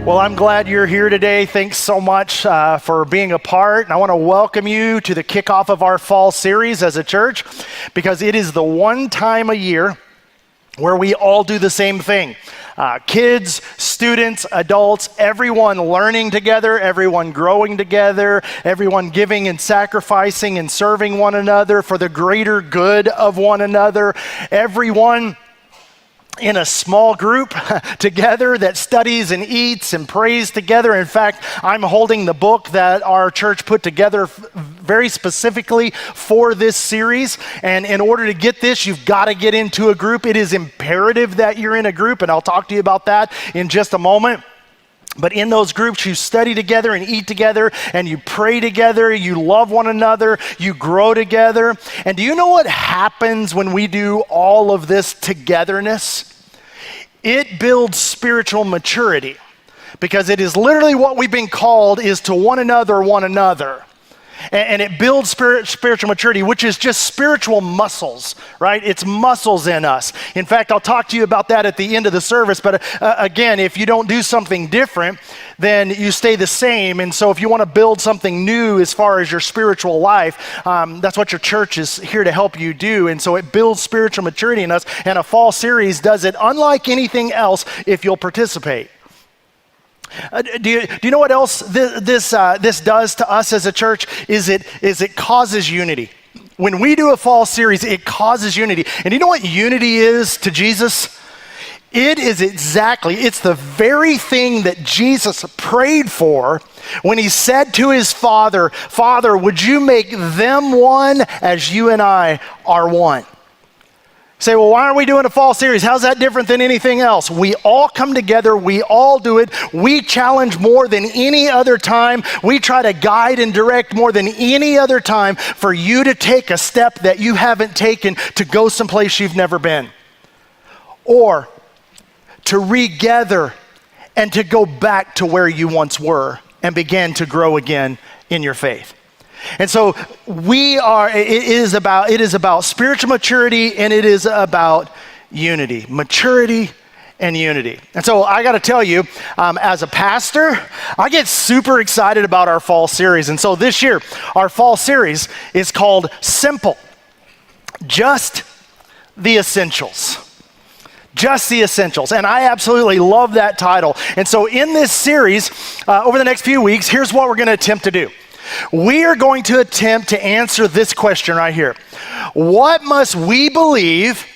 Well, I'm glad you're here today. Thanks so much for being a part. And I want to welcome you to the kickoff of our fall series as a church, because it is the one time a year where we all do the same thing. Kids, students, adults, everyone learning together, everyone growing together, everyone giving and sacrificing and serving one another for the greater good of one another, everyone in a small group together that studies and eats and prays together. In fact, I'm holding the book that our church put together very specifically for this series. And in order to get this, you've got to get into a group. It is imperative that you're in a group, and I'll talk to you about that in just a moment. But in those groups, you study together and eat together, and you pray together, you love one another, you grow together. And do you know what happens when we do all of this togetherness? It builds spiritual maturity, because it is literally what we've been called is to one another. And it builds spiritual maturity, which is just spiritual muscles, right? It's muscles in us. In fact, I'll talk to you about that at the end of the service. But again, if you don't do something different, then you stay the same. And so if you want to build something new as far as your spiritual life, that's what your church is here to help you do. And so it builds spiritual maturity in us. And a fall series does it unlike anything else if you'll participate. Do you know what else this does to us as a church? Is it causes unity. When we do a fall series, it causes unity. And you know what unity is to Jesus? It's the very thing that Jesus prayed for when he said to his Father, "Father, would you make them one as you and I are one?" Say, well, why are we doing a fall series? How's that different than anything else? We all come together. We all do it. We challenge more than any other time. We try to guide and direct more than any other time for you to take a step that you haven't taken to go someplace you've never been, or to regather and to go back to where you once were and begin to grow again in your faith. And so it is about spiritual maturity, and it is about unity, maturity and unity. And so I got to tell you, as a pastor, I get super excited about our fall series. And so this year, our fall series is called Simple, Just the Essentials. Just the Essentials. And I absolutely love that title. And so in this series, over the next few weeks, here's what we're going to attempt to do. We are going to attempt to answer this question right here. What must we believe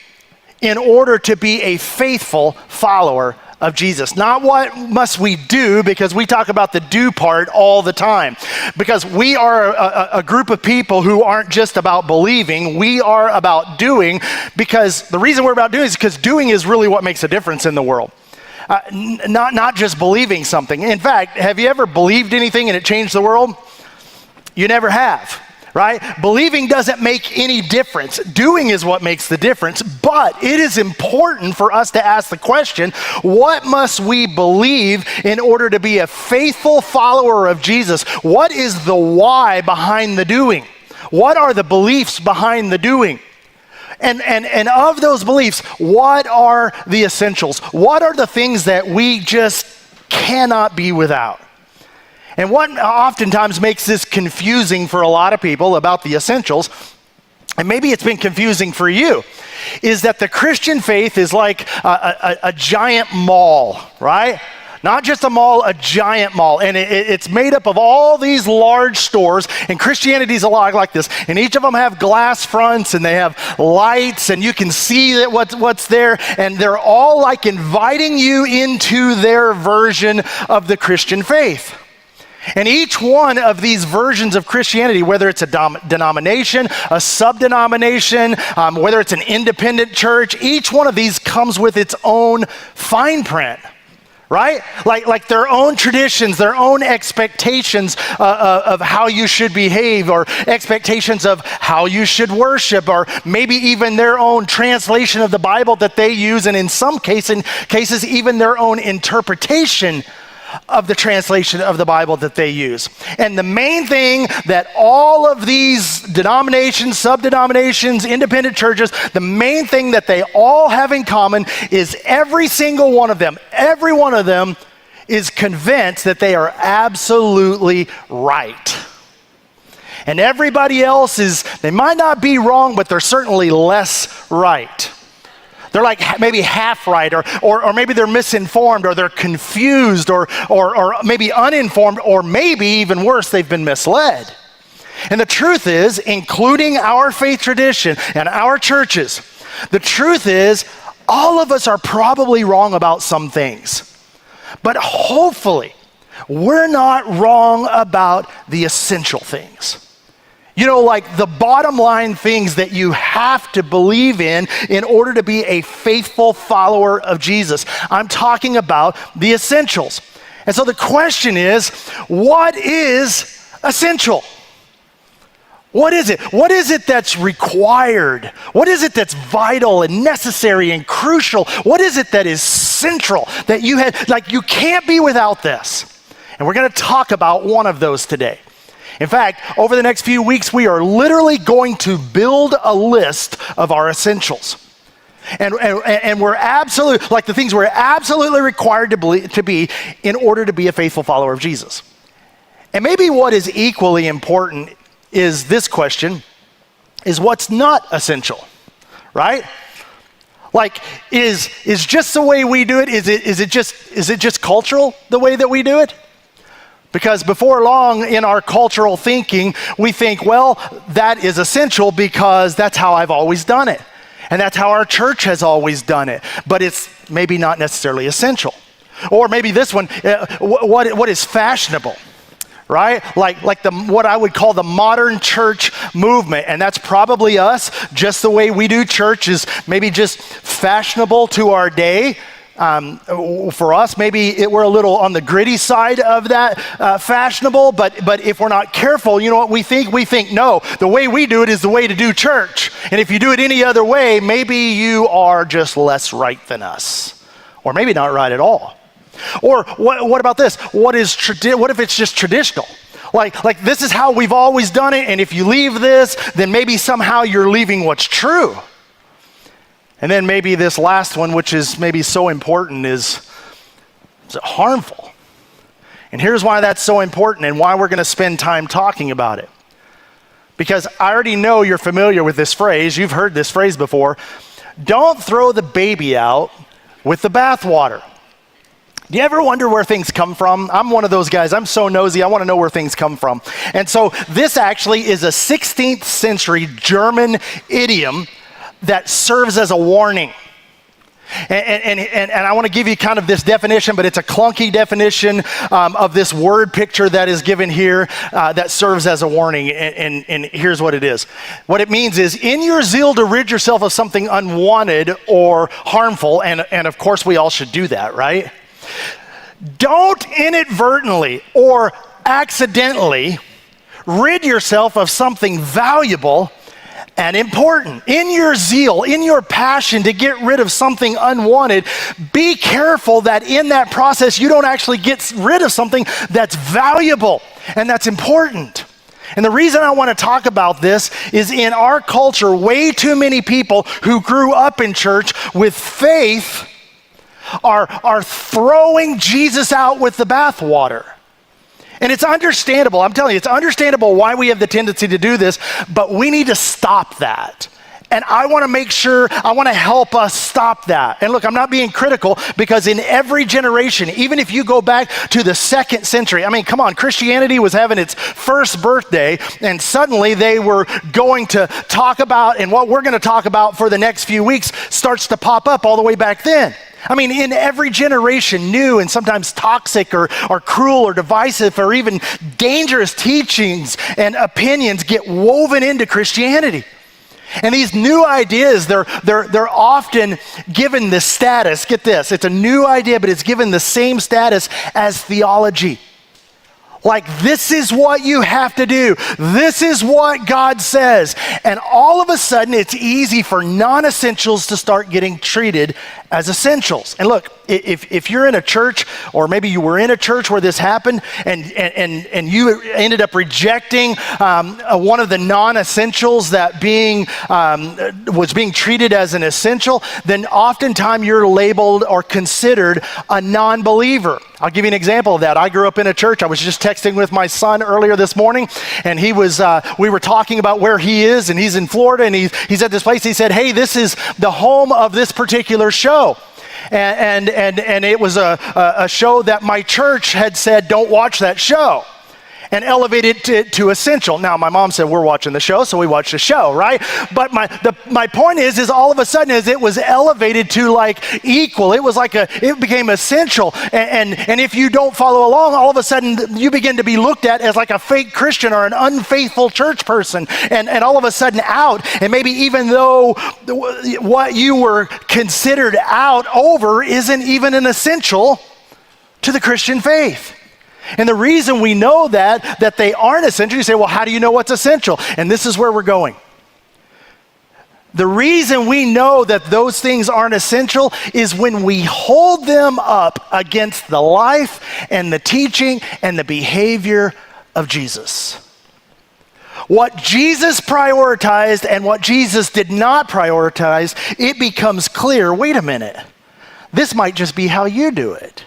in order to be a faithful follower of Jesus? Not what must we do, because we talk about the do part all the time. Because we are a group of people who aren't just about believing, we are about doing, because the reason we're about doing is because doing is really what makes a difference in the world. Not just believing something. In fact, have you ever believed anything and it changed the world? You never have, right? Believing doesn't make any difference. Doing is what makes the difference. But it is important for us to ask the question, what must we believe in order to be a faithful follower of Jesus? What is the why behind the doing? What are the beliefs behind the doing? And of those beliefs, what are the essentials? What are the things that we just cannot be without? And what oftentimes makes this confusing for a lot of people about the essentials, and maybe it's been confusing for you, is that the Christian faith is like a giant mall, right? Not just a mall, a giant mall. And it's made up of all these large stores, and Christianity is a lot like this. And each of them have glass fronts, and they have lights, and you can see that what's there, and they're all like inviting you into their version of the Christian faith. And each one of these versions of Christianity, whether it's a denomination, a sub-denomination, whether it's an independent church, each one of these comes with its own fine print, right? Like their own traditions, their own expectations of how you should behave, or expectations of how you should worship, or maybe even their own translation of the Bible that they use, and in some cases even their own interpretation of the translation of the Bible that they use. And the main thing that all of these denominations, sub-denominations, independent churches, the main thing that they all have in common is every single one of them, every one of them is convinced that they are absolutely right. And everybody else they might not be wrong, but they're certainly less right. They're like maybe half right, or maybe they're misinformed, or they're confused, or maybe uninformed, or maybe even worse, they've been misled. And the truth is, including our faith tradition and our churches, the truth is, all of us are probably wrong about some things. But hopefully, we're not wrong about the essential things. You know, like the bottom line things that you have to believe in order to be a faithful follower of Jesus. I'm talking about the essentials. And so the question is, what is essential? What is it? What is it that's required? What is it that's vital and necessary and crucial? What is it that is central that you can't be without this? And we're going to talk about one of those today. In fact, over the next few weeks, we are literally going to build a list of our essentials. And we're absolutely, like the things we're absolutely required to be in order to be a faithful follower of Jesus. And maybe what is equally important is this question, is what's not essential, right? Like, is just the way we do it, is it just cultural, the way that we do it? Because before long in our cultural thinking, we think, well, that is essential because that's how I've always done it. And that's how our church has always done it. But it's maybe not necessarily essential. Or maybe this one, what is fashionable, right? Like what I would call the modern church movement. And that's probably us. Just the way we do church is maybe just fashionable to our day. For us, maybe we're a little on the gritty side of that fashionable, but if we're not careful, you know what we think? We think, no, the way we do it is the way to do church. And if you do it any other way, maybe you are just less right than us. Or maybe not right at all. Or what about this? What if it's just traditional? Like this is how we've always done it, and if you leave this, then maybe somehow you're leaving what's true. And then maybe this last one, which is maybe so important, is it harmful? And here's why that's so important and why we're going to spend time talking about it. Because I already know you're familiar with this phrase. You've heard this phrase before. Don't throw the baby out with the bathwater. Do you ever wonder where things come from? I'm one of those guys. I'm so nosy. I want to know where things come from. And so this actually is a 16th century German idiom that serves as a warning. And I want to give you kind of this definition, but it's a clunky definition of this word picture that is given here that serves as a warning. And here's what it is. What it means is, in your zeal to rid yourself of something unwanted or harmful, and of course we all should do that, right? Don't inadvertently or accidentally rid yourself of something valuable and important. In your zeal, in your passion to get rid of something unwanted, be careful that in that process you don't actually get rid of something that's valuable and that's important. And the reason I want to talk about this is, in our culture, way too many people who grew up in church with faith are throwing Jesus out with the bathwater. And it's understandable. I'm telling you, it's understandable why we have the tendency to do this, but we need to stop that. And I want to make sure, I want to help us stop that. And look, I'm not being critical, because in every generation, even if you go back to the 2nd century, I mean, come on, Christianity was having its first birthday, and suddenly they were going to talk about, and what we're going to talk about for the next few weeks starts to pop up all the way back then. I mean, in every generation, new and sometimes toxic or cruel or divisive or even dangerous teachings and opinions get woven into Christianity. And these new ideas, they're often given the status, get this, it's a new idea, but it's given the same status as theology. Like, this is what you have to do. This is what God says. And all of a sudden, it's easy for non-essentials to start getting treated as essentials. And look, if you're in a church, or maybe you were in a church where this happened, and you ended up rejecting one of the non-essentials that was being treated as an essential, then oftentimes you're labeled or considered a non-believer. I'll give you an example of that. I grew up in a church. I was just texting with my son earlier this morning, and we were talking about where he is, and he's in Florida, and he's at this place. He said, "Hey, this is the home of this particular show." And it was a show that my church had said, "Don't watch that show," and elevated it to essential. Now, my mom said, "We're watching the show," so we watched the show, right? But my point is all of a sudden, as it was elevated to like equal, it became essential. And if you don't follow along, all of a sudden you begin to be looked at as like a fake Christian or an unfaithful church person, and all of a sudden out. And maybe even though what you were considered out over isn't even an essential to the Christian faith. And the reason we know that they aren't essential, you say, well, how do you know what's essential? And this is where we're going. The reason we know that those things aren't essential is when we hold them up against the life and the teaching and the behavior of Jesus. What Jesus prioritized and what Jesus did not prioritize, it becomes clear, wait a minute, this might just be how you do it.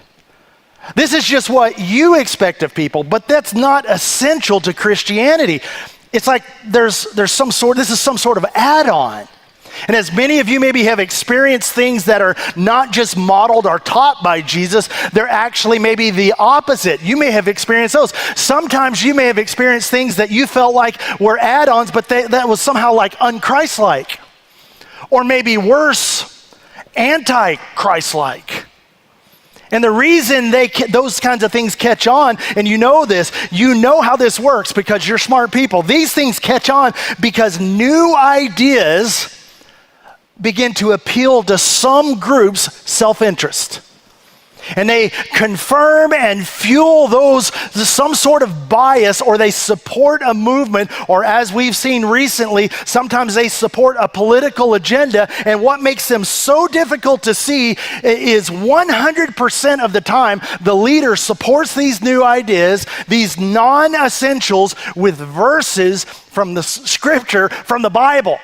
This is just what you expect of people, but that's not essential to Christianity. It's like this is some sort of add-on. And as many of you maybe have experienced things that are not just modeled or taught by Jesus, they're actually maybe the opposite. You may have experienced those. Sometimes you may have experienced things that you felt like were add-ons, but that was somehow like un-Christ-like. Or maybe worse, anti-Christ-like. And the reason those kinds of things catch on, and you know how this works because you're smart people. These things catch on because new ideas begin to appeal to some group's self-interest. And they confirm and fuel some sort of bias, or they support a movement, or as we've seen recently, sometimes they support a political agenda. And what makes them so difficult to see is 100% of the time, the leader supports these new ideas, these non-essentials, with verses from the scripture, from the Bible.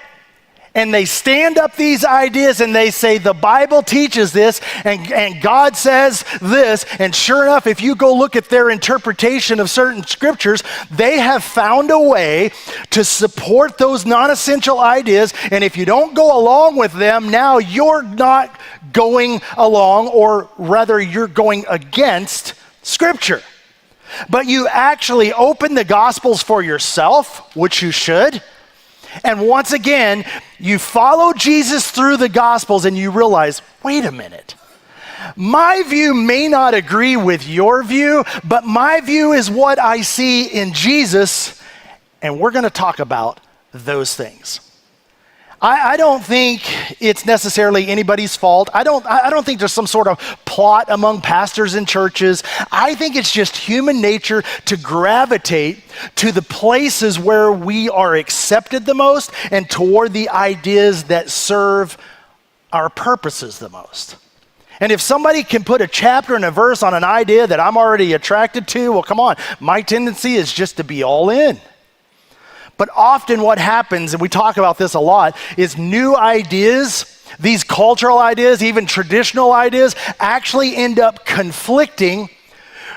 And they stand up these ideas and they say, the Bible teaches this, and God says this. And sure enough, if you go look at their interpretation of certain scriptures, they have found a way to support those non-essential ideas. And if you don't go along with them, now you're not going along, or rather you're going against scripture. But you actually open the Gospels for yourself, which you should. And once again, you follow Jesus through the Gospels and you realize, wait a minute. My view may not agree with your view, but my view is what I see in Jesus, and we're going to talk about those things. I don't think it's necessarily anybody's fault. I don't think there's some sort of plot among pastors and churches. I think it's just human nature to gravitate to the places where we are accepted the most and toward the ideas that serve our purposes the most. And if somebody can put a chapter and a verse on an idea that I'm already attracted to, well, come on, my tendency is just to be all in. But often what happens, and we talk about this a lot, is new ideas, these cultural ideas, even traditional ideas, actually end up conflicting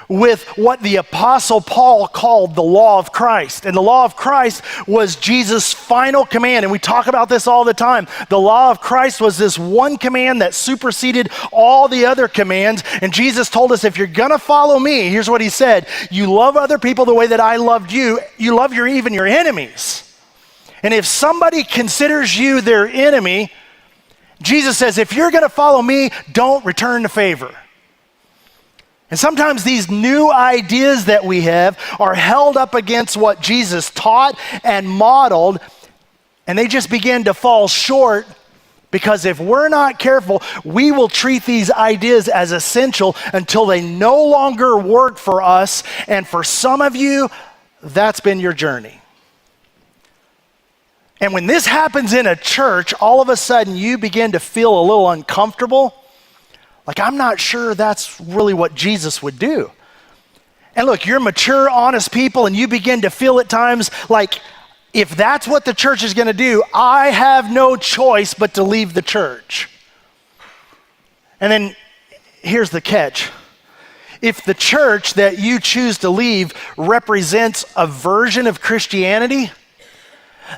with what the Apostle Paul called the law of Christ. And the law of Christ was Jesus' final command. And we talk about this all the time. The law of Christ was this one command that superseded all the other commands. And Jesus told us, if you're going to follow me, here's what he said: you love other people the way that I loved you. You love even your enemies. And if somebody considers you their enemy, Jesus says, if you're going to follow me, don't return the favor. And sometimes these new ideas that we have are held up against what Jesus taught and modeled, and they just begin to fall short, because if we're not careful, we will treat these ideas as essential until they no longer work for us. And for some of you, that's been your journey. And when this happens in a church, all of a sudden you begin to feel a little uncomfortable, Like, I'm not sure that's really what Jesus would do. And look, you're mature, honest people, and you begin to feel at times like, if that's what the church is going to do, I have no choice but to leave the church. And then here's the catch. If the church that you choose to leave represents a version of Christianity,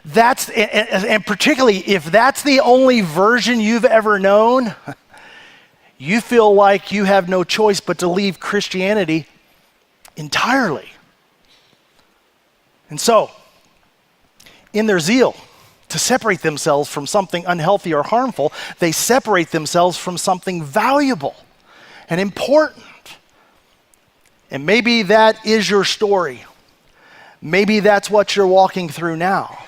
and particularly if that's the only version you've ever known, you feel like you have no choice but to leave Christianity entirely. And so, in their zeal to separate themselves from something unhealthy or harmful, they separate themselves from something valuable and important. And maybe that is your story. Maybe that's what you're walking through now.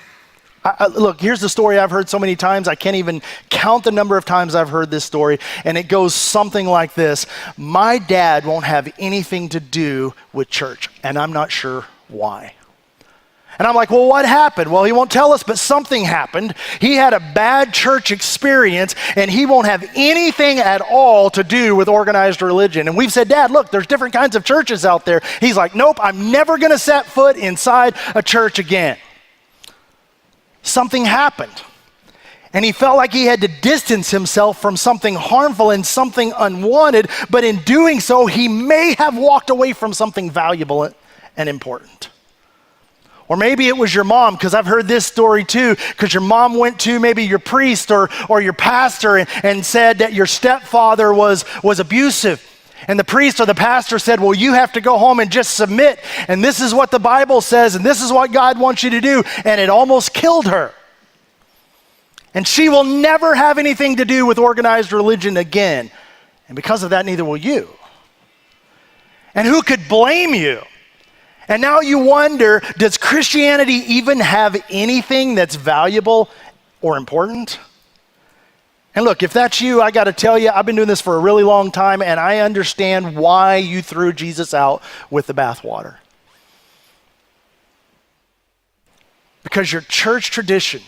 Look, here's the story I've heard so many times, I can't even count the number of times I've heard this story, and it goes something like this. My dad won't have anything to do with church, and I'm not sure why. And I'm like, well, what happened? Well, he won't tell us, but something happened. He had a bad church experience, and he won't have anything at all to do with organized religion. And we've said, Dad, look, there's different kinds of churches out there. He's like, nope, I'm never going to set foot inside a church again. Something happened. And he felt like he had to distance himself from something harmful and something unwanted, but in doing so, he may have walked away from something valuable and important. Or maybe it was your mom, because I've heard this story too, because your mom went to maybe your priest or your pastor and said that your stepfather was abusive. And the priest or the pastor said, well, you have to go home and just submit. And this is what the Bible says, and this is what God wants you to do. And it almost killed her. And she will never have anything to do with organized religion again. And because of that, neither will you. And who could blame you? And now you wonder, does Christianity even have anything that's valuable or important? And look, if that's you, I got to tell you, I've been doing this for a really long time, and I understand why you threw Jesus out with the bathwater. Because your church tradition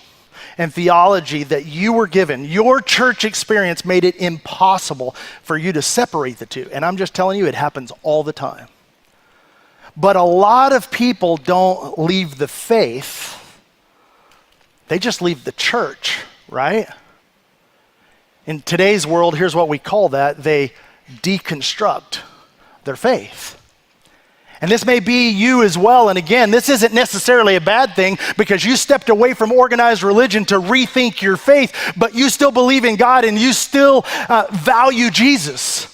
and theology that you were given, your church experience made it impossible for you to separate the two. And I'm just telling you, it happens all the time. But a lot of people don't leave the faith, they just leave the church, right? In today's world, here's what we call that. They deconstruct their faith. And this may be you as well. And again, this isn't necessarily a bad thing because you stepped away from organized religion to rethink your faith, but you still believe in God and you still value Jesus.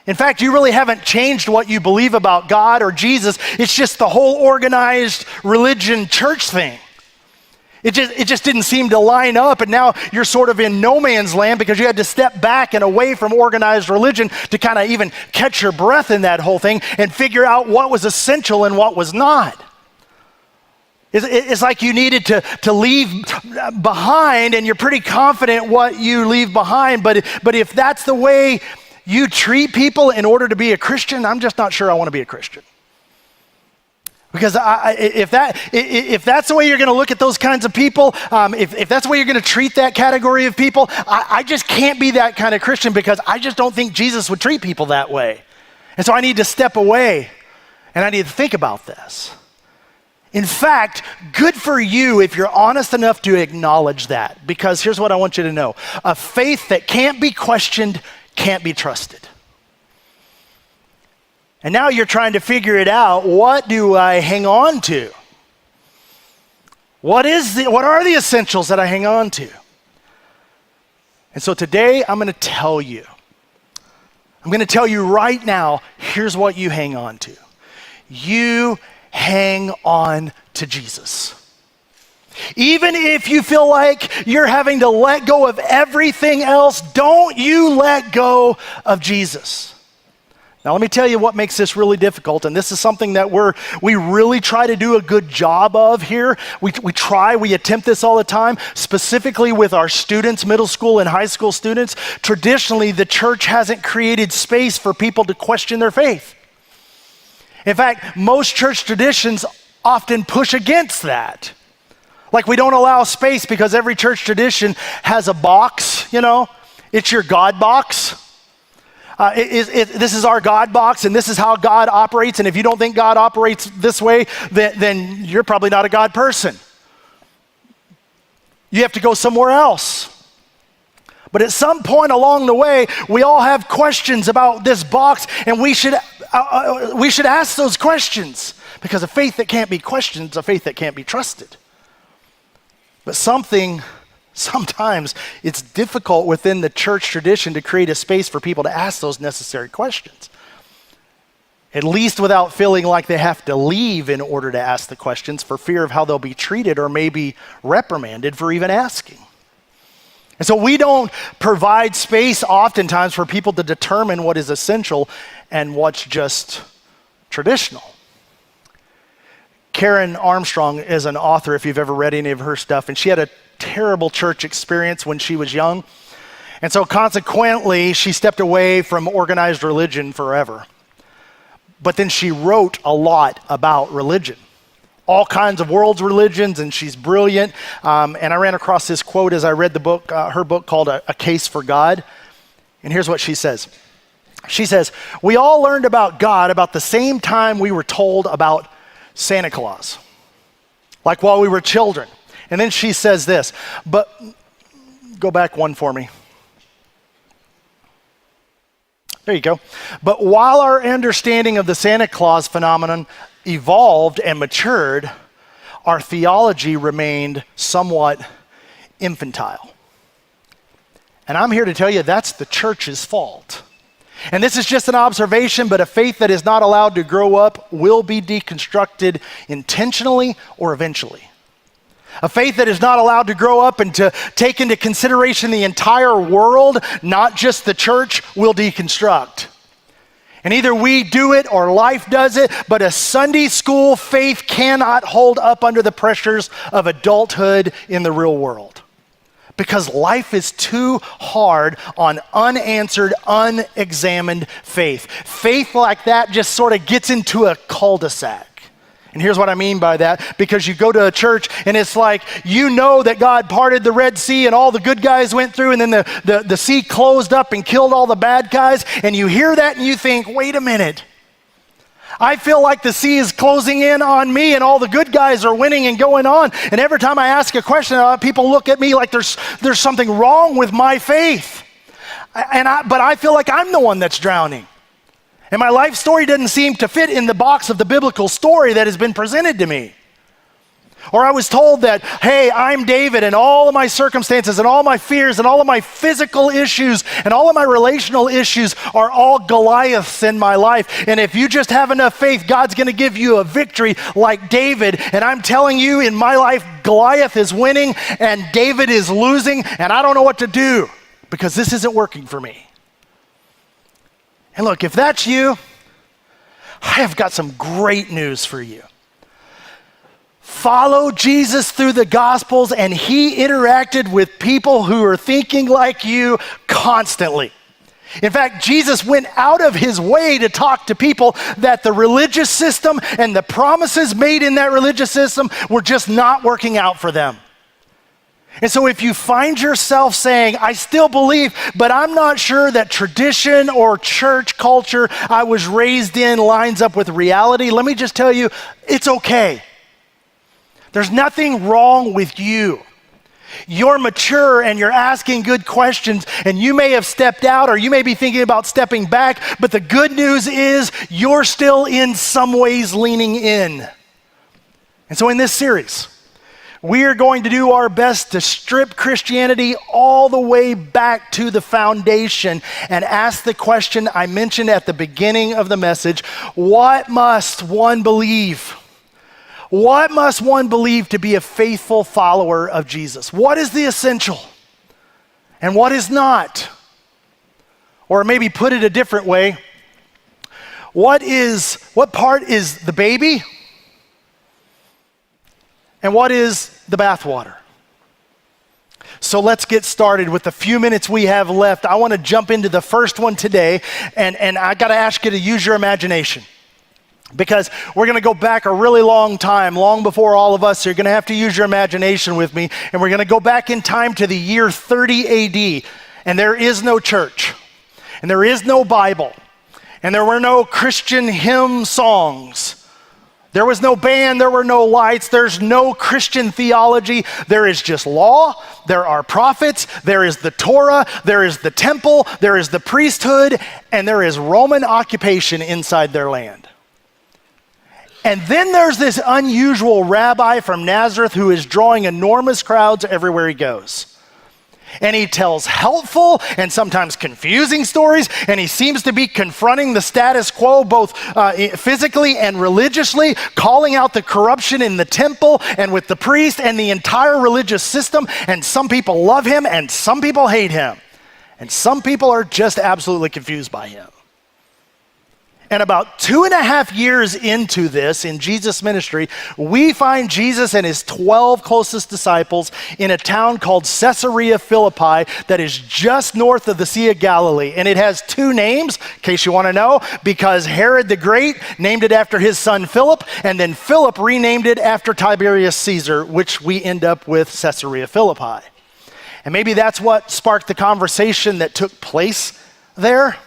In fact, you really haven't changed what you believe about God or Jesus. It's just the whole organized religion church thing. It just didn't seem to line up, and now you're sort of in no man's land because you had to step back and away from organized religion to kind of even catch your breath in that whole thing and figure out what was essential and what was not. It's like you needed to leave behind, and you're pretty confident what you leave behind, but if that's the way you treat people in order to be a Christian, I'm just not sure I want to be a Christian. Because if that's the way you're going to look at those kinds of people, if that's the way you're going to treat that category of people, I just can't be that kind of Christian because I just don't think Jesus would treat people that way. And so I need to step away and I need to think about this. In fact, good for you if you're honest enough to acknowledge that, because here's what I want you to know. A faith that can't be questioned can't be trusted. And now you're trying to figure it out. What do I hang on to? What are the essentials that I hang on to? And so today I'm going to tell you. I'm going to tell you right now, here's what you hang on to. You hang on to Jesus. Even if you feel like you're having to let go of everything else, don't you let go of Jesus. Now, let me tell you what makes this really difficult, and this is something that we really try to do a good job of here. We attempt this all the time, specifically with our students, middle school and high school students. Traditionally, the church hasn't created space for people to question their faith. In fact, most church traditions often push against that. Like we don't allow space because every church tradition has a box, it's your God box. This is our God box, and this is how God operates. And if you don't think God operates this way, then you're probably not a God person. You have to go somewhere else. But at some point along the way, we all have questions about this box, and we should ask those questions, because a faith that can't be questioned is a faith that can't be trusted. But sometimes it's difficult within the church tradition to create a space for people to ask those necessary questions, at least without feeling like they have to leave in order to ask the questions for fear of how they'll be treated or maybe reprimanded for even asking. And so we don't provide space oftentimes for people to determine what is essential and what's just traditional. Karen Armstrong is an author, if you've ever read any of her stuff, and she had a terrible church experience when she was young. And so consequently, she stepped away from organized religion forever. But then she wrote a lot about religion, all kinds of world's religions, and she's brilliant. And I ran across this quote as I read the book, her book called A Case for God. And here's what she says. She says, "We all learned about God about the same time we were told about Santa Claus, like while we were children." And then she says this, but go back one for me. There you go. "But while our understanding of the Santa Claus phenomenon evolved and matured, our theology remained somewhat infantile." And I'm here to tell you that's the church's fault. And this is just an observation, but a faith that is not allowed to grow up will be deconstructed intentionally or eventually. A faith that is not allowed to grow up and to take into consideration the entire world, not just the church, will deconstruct. And either we do it or life does it, but a Sunday school faith cannot hold up under the pressures of adulthood in the real world. Because life is too hard on unanswered, unexamined faith. Faith like that just sort of gets into a cul-de-sac. And here's what I mean by that, because you go to a church and it's like, you know that God parted the Red Sea and all the good guys went through, and then the sea closed up and killed all the bad guys, and you hear that and you think, wait a minute. I feel like the sea is closing in on me and all the good guys are winning and going on. And every time I ask a question, people look at me like there's something wrong with my faith. But I feel like I'm the one that's drowning. And my life story doesn't seem to fit in the box of the biblical story that has been presented to me. Or I was told that, hey, I'm David, and all of my circumstances and all my fears and all of my physical issues and all of my relational issues are all Goliaths in my life. And if you just have enough faith, God's going to give you a victory like David. And I'm telling you, in my life, Goliath is winning and David is losing, and I don't know what to do because this isn't working for me. And look, if that's you, I have got some great news for you. Follow Jesus through the Gospels, and he interacted with people who are thinking like you constantly. In fact, Jesus went out of his way to talk to people that the religious system and the promises made in that religious system were just not working out for them. And so if you find yourself saying, I still believe, but I'm not sure that tradition or church culture I was raised in lines up with reality, let me just tell you, it's okay. There's nothing wrong with you. You're mature and you're asking good questions, and you may have stepped out or you may be thinking about stepping back, but the good news is you're still in some ways leaning in. And so in this series, we are going to do our best to strip Christianity all the way back to the foundation and ask the question I mentioned at the beginning of the message: what must one believe? What must one believe to be a faithful follower of Jesus? What is the essential and what is not? Or maybe put it a different way, what part is the baby and what is the bathwater? So let's get started with the few minutes we have left. I want to jump into the first one today, and I got to ask you to use your imagination. Because we're going to go back a really long time, long before all of us, so you're going to have to use your imagination with me. And we're going to go back in time to the year 30 AD, and there is no church. and there is no Bible, and there were no Christian hymn songs. There was no band, there were no lights, there's no Christian theology. There is just law, there are prophets, there is the Torah, there is the temple, there is the priesthood, and there is Roman occupation inside their land. And then there's this unusual rabbi from Nazareth who is drawing enormous crowds everywhere he goes. And he tells helpful and sometimes confusing stories, and he seems to be confronting the status quo both physically and religiously, calling out the corruption in the temple and with the priest and the entire religious system. And some people love him and some people hate him. And some people are just absolutely confused by him. And about 2.5 years into this, in Jesus' ministry, we find Jesus and his 12 closest disciples in a town called Caesarea Philippi that is just north of the Sea of Galilee. And it has 2 names, in case you want to know, because Herod the Great named it after his son Philip, and then Philip renamed it after Tiberius Caesar, which we end up with Caesarea Philippi. And maybe that's what sparked the conversation that took place there.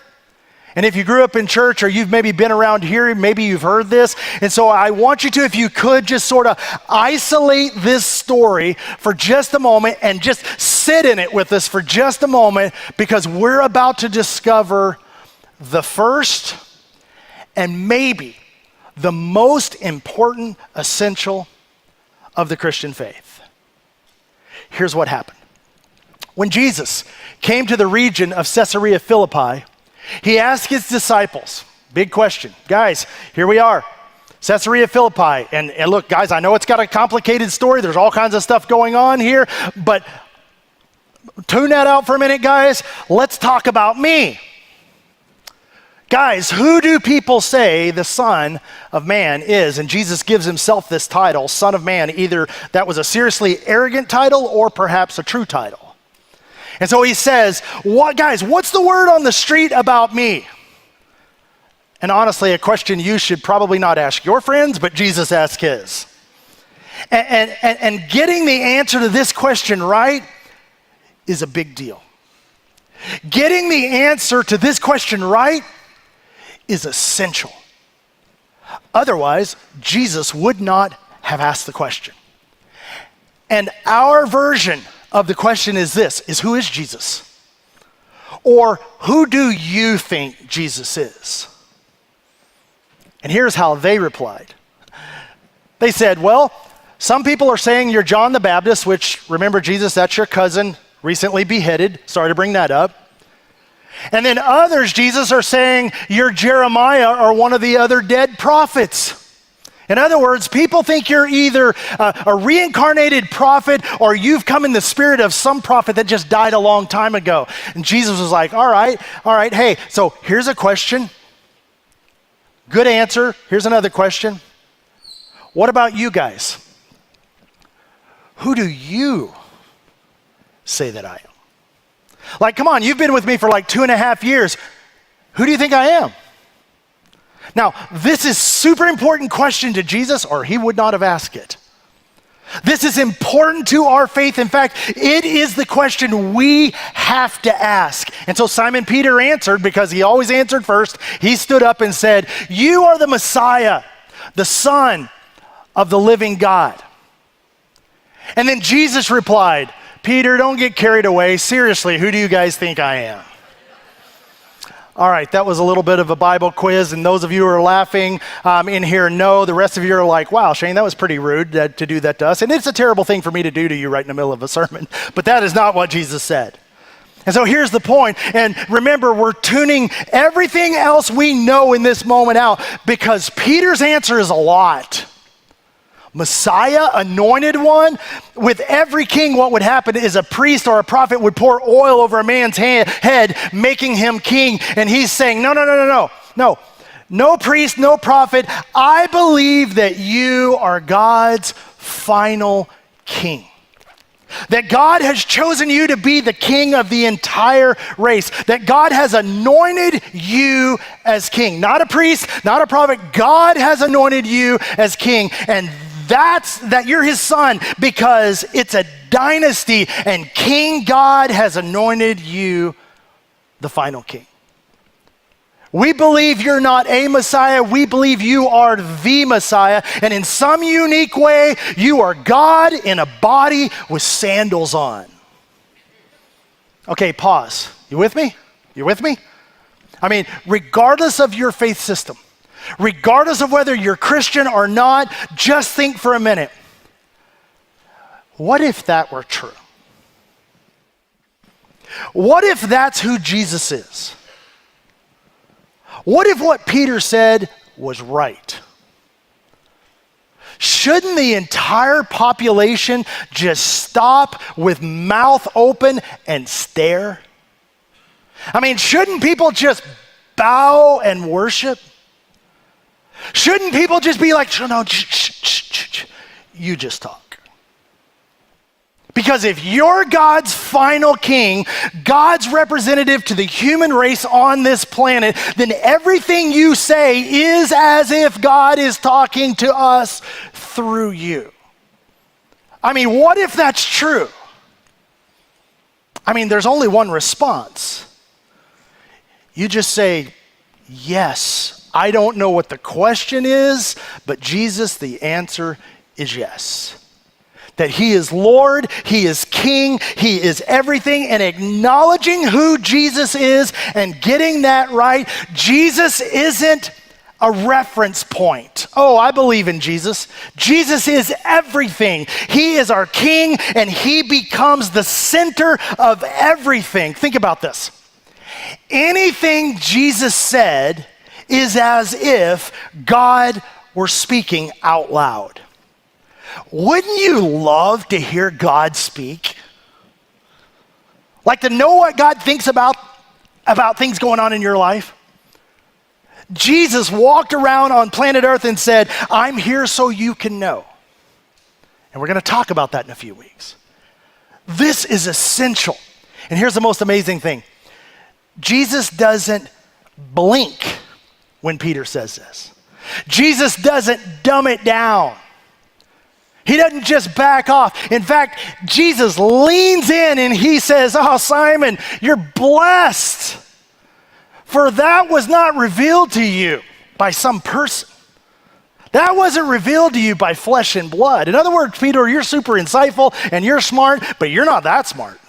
And if you grew up in church or you've maybe been around here, maybe you've heard this. And so I want you to, if you could, just sort of isolate this story for just a moment and just sit in it with us for just a moment, because we're about to discover the first and maybe the most important essential of the Christian faith. Here's what happened. When Jesus came to the region of Caesarea Philippi, he asked his disciples, big question, guys, here we are, Caesarea Philippi. And look, guys, I know it's got a complicated story. There's all kinds of stuff going on here, but tune that out for a minute, guys. Let's talk about me. Guys, who do people say the Son of Man is? And Jesus gives himself this title, Son of Man. Either that was a seriously arrogant title or perhaps a true title. And so he says, guys, what's the word on the street about me? And honestly, a question you should probably not ask your friends, but Jesus asked his. And getting the answer to this question right is a big deal. Getting the answer to this question right is essential. Otherwise, Jesus would not have asked the question. And our version of the question is this, is who is Jesus? Or who do you think Jesus is? And here's how they replied. They said, well, some people are saying you're John the Baptist, which, remember Jesus, that's your cousin, recently beheaded. Sorry to bring that up. And then others, Jesus, are saying you're Jeremiah or one of the other dead prophets. In other words, people think you're either a reincarnated prophet or you've come in the spirit of some prophet that just died a long time ago. And Jesus was like, all right, hey, so here's a question. Good answer. Here's another question. What about you guys? Who do you say that I am? Like, come on, you've been with me for like 2.5 years. Who do you think I am? Now, this is super important question to Jesus, or he would not have asked it. This is important to our faith. In fact, it is the question we have to ask. And so Simon Peter answered, because he always answered first. He stood up and said, you are the Messiah, the Son of the living God. And then Jesus replied, Peter, don't get carried away. Seriously, who do you guys think I am? All right, that was a little bit of a Bible quiz, and those of you who are laughing in here know. The rest of you are like, wow, Shane, that was pretty rude to do that to us. And it's a terrible thing for me to do to you right in the middle of a sermon, but that is not what Jesus said. And so here's the point, and remember, we're tuning everything else we know in this moment out, because Peter's answer is a lot. Messiah, anointed one. With every king, what would happen is a priest or a prophet would pour oil over a man's head, making him king. And he's saying, no priest, no prophet. I believe that you are God's final king. That God has chosen you to be the king of the entire race. That God has anointed you as king. Not a priest, not a prophet. God has anointed you as king. And that you're his son, because it's a dynasty and King God has anointed you the final king. We believe you're not a Messiah. We believe you are the Messiah. And in some unique way, you are God in a body with sandals on. Okay, pause. You with me? You with me? I mean, regardless of your faith system, regardless of whether you're Christian or not, just think for a minute. What if that were true? What if that's who Jesus is? What if what Peter said was right? Shouldn't the entire population just stop with mouth open and stare? I mean, shouldn't people just bow and worship? Shouldn't people just be like, no, you just talk? Because if you're God's final king, God's representative to the human race on this planet, then everything you say is as if God is talking to us through you. I mean, what if that's true? I mean, there's only one response. You just say, yes. I don't know what the question is, but Jesus, the answer is yes. That he is Lord, he is King, he is everything, and acknowledging who Jesus is and getting that right. Jesus isn't a reference point. Oh, I believe in Jesus. Jesus is everything. He is our King, and he becomes the center of everything. Think about this. Anything Jesus said is as if God were speaking out loud. Wouldn't you love to hear God speak? Like to know what God thinks about things going on in your life? Jesus walked around on planet Earth and said, I'm here so you can know. And we're going to talk about that in a few weeks. This is essential. And here's the most amazing thing. Jesus doesn't blink when Peter says this. Jesus doesn't dumb it down. He doesn't just back off. In fact, Jesus leans in and he says, oh, Simon, you're blessed. For that was not revealed to you by some person. That wasn't revealed to you by flesh and blood. In other words, Peter, you're super insightful and you're smart, but you're not that smart.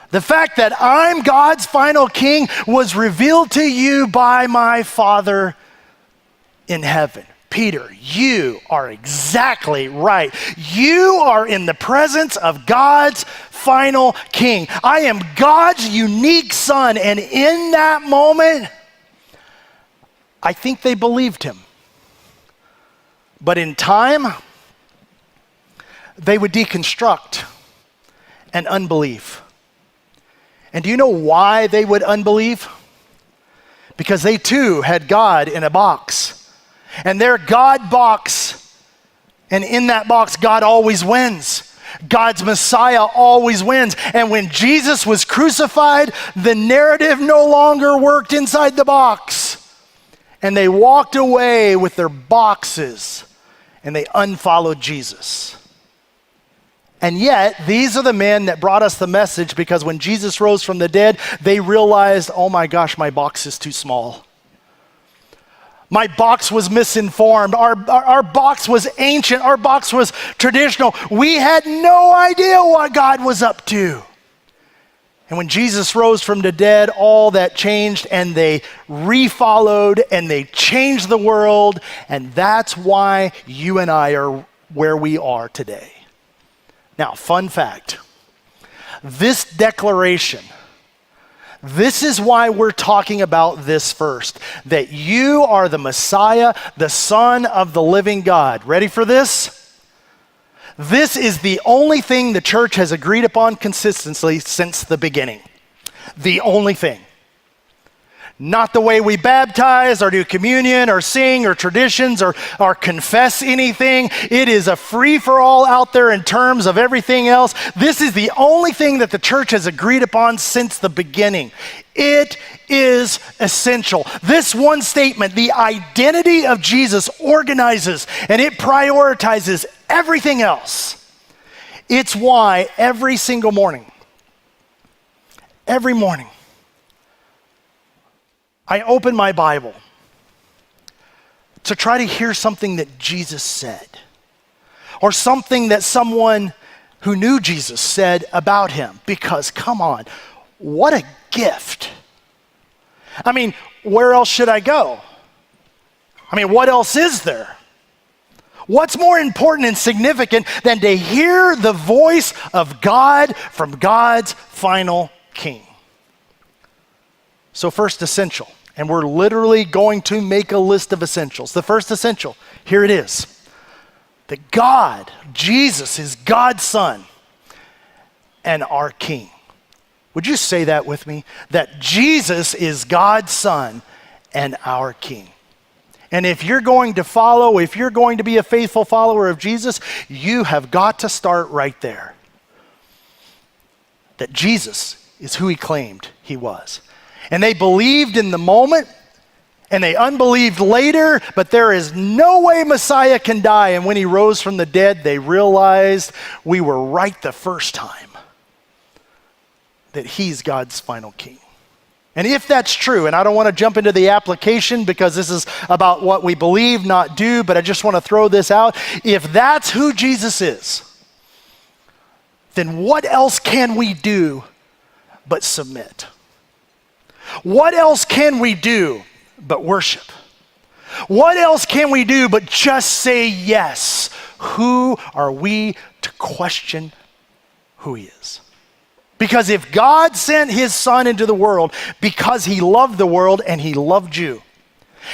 The fact that I'm God's final king was revealed to you by my Father in heaven. Peter, you are exactly right. You are in the presence of God's final king. I am God's unique son. And in that moment, I think they believed him. But in time, they would deconstruct an unbelief. And do you know why they would unbelieve? Because they too had God in a box. And their God box, and in that box, God always wins. God's Messiah always wins. And when Jesus was crucified, the narrative no longer worked inside the box. And they walked away with their boxes, and they unfollowed Jesus. And yet, these are the men that brought us the message, because when Jesus rose from the dead, they realized, oh my gosh, my box is too small. My box was misinformed. Our box was ancient. Our box was traditional. We had no idea what God was up to. And when Jesus rose from the dead, all that changed, and they refollowed, and they changed the world. And that's why you and I are where we are today. Now, fun fact. This declaration, this is why we're talking about this first, that you are the Messiah, the Son of the living God. Ready for this? This is the only thing the church has agreed upon consistently since the beginning. The only thing. Not the way we baptize or do communion or sing or traditions or confess anything. It is a free-for-all out there in terms of everything else. This is the only thing that the church has agreed upon since the beginning. It is essential. This one statement, the identity of Jesus, organizes and it prioritizes everything else. It's why every single morning, I opened my Bible to try to hear something that Jesus said, or something that someone who knew Jesus said about him, because come on, what a gift. I mean, where else should I go? I mean, what else is there? What's more important and significant than to hear the voice of God from God's final King? So first essential, and we're literally going to make a list of essentials. The first essential, here it is. That God, Jesus, is God's Son and our King. Would you say that with me? That Jesus is God's Son and our King. And if you're going to follow, if you're going to be a faithful follower of Jesus, you have got to start right there. That Jesus is who he claimed he was. And they believed in the moment, and they unbelieved later, but there is no way Messiah can die. And when he rose from the dead, they realized we were right the first time, that he's God's final King. And if that's true, and I don't want to jump into the application because this is about what we believe, not do, but I just want to throw this out. If that's who Jesus is, then what else can we do but submit? What else can we do but worship? What else can we do but just say yes? Who are we to question who he is? Because if God sent his Son into the world because he loved the world and he loved you,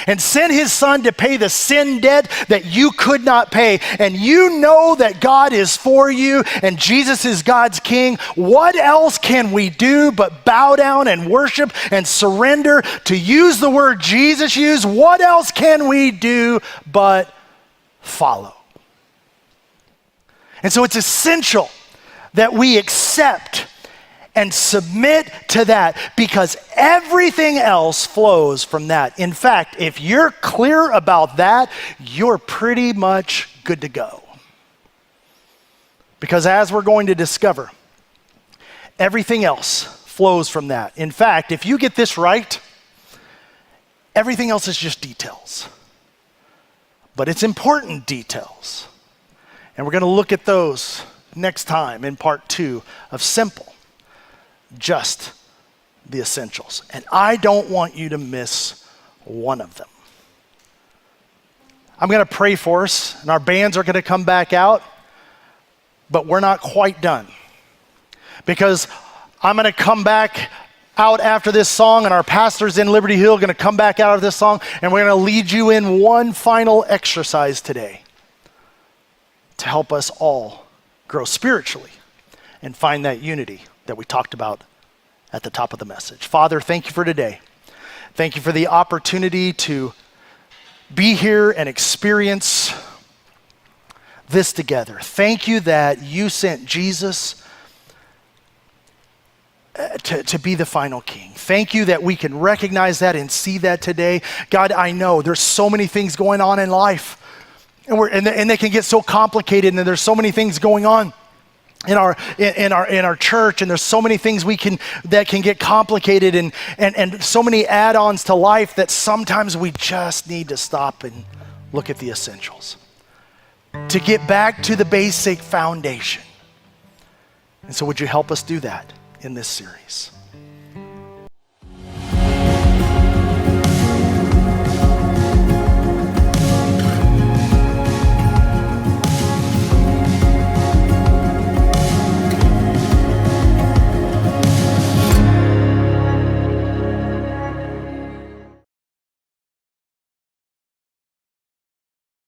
and sent his Son to pay the sin debt that you could not pay, and you know that God is for you and Jesus is God's King, what else can we do but bow down and worship and surrender? To use the word Jesus used, what else can we do but follow? And so it's essential that we accept and submit to that, because everything else flows from that. In fact, if you're clear about that, you're pretty much good to go. Because as we're going to discover, everything else flows from that. In fact, if you get this right, everything else is just details. But it's important details. And we're going to look at those next time in part 2 of Simple. Just the essentials. And I don't want you to miss one of them. I'm going to pray for us, and our bands are going to come back out, but we're not quite done. Because I'm going to come back out after this song, and our pastors in Liberty Hill are going to come back out of this song, and we're going to lead you in one final exercise today to help us all grow spiritually and find that unity that we talked about at the top of the message. Father, thank you for today. Thank you for the opportunity to be here and experience this together. Thank you that you sent Jesus to be the final King. Thank you that we can recognize that and see that today. God, I know there's so many things going on in life, and they can get so complicated, and there's so many things going on in our church, and there's so many things that can get complicated, and so many add-ons to life that sometimes we just need to stop and look at the essentials to get back to the basic foundation. And so would you help us do that in this series?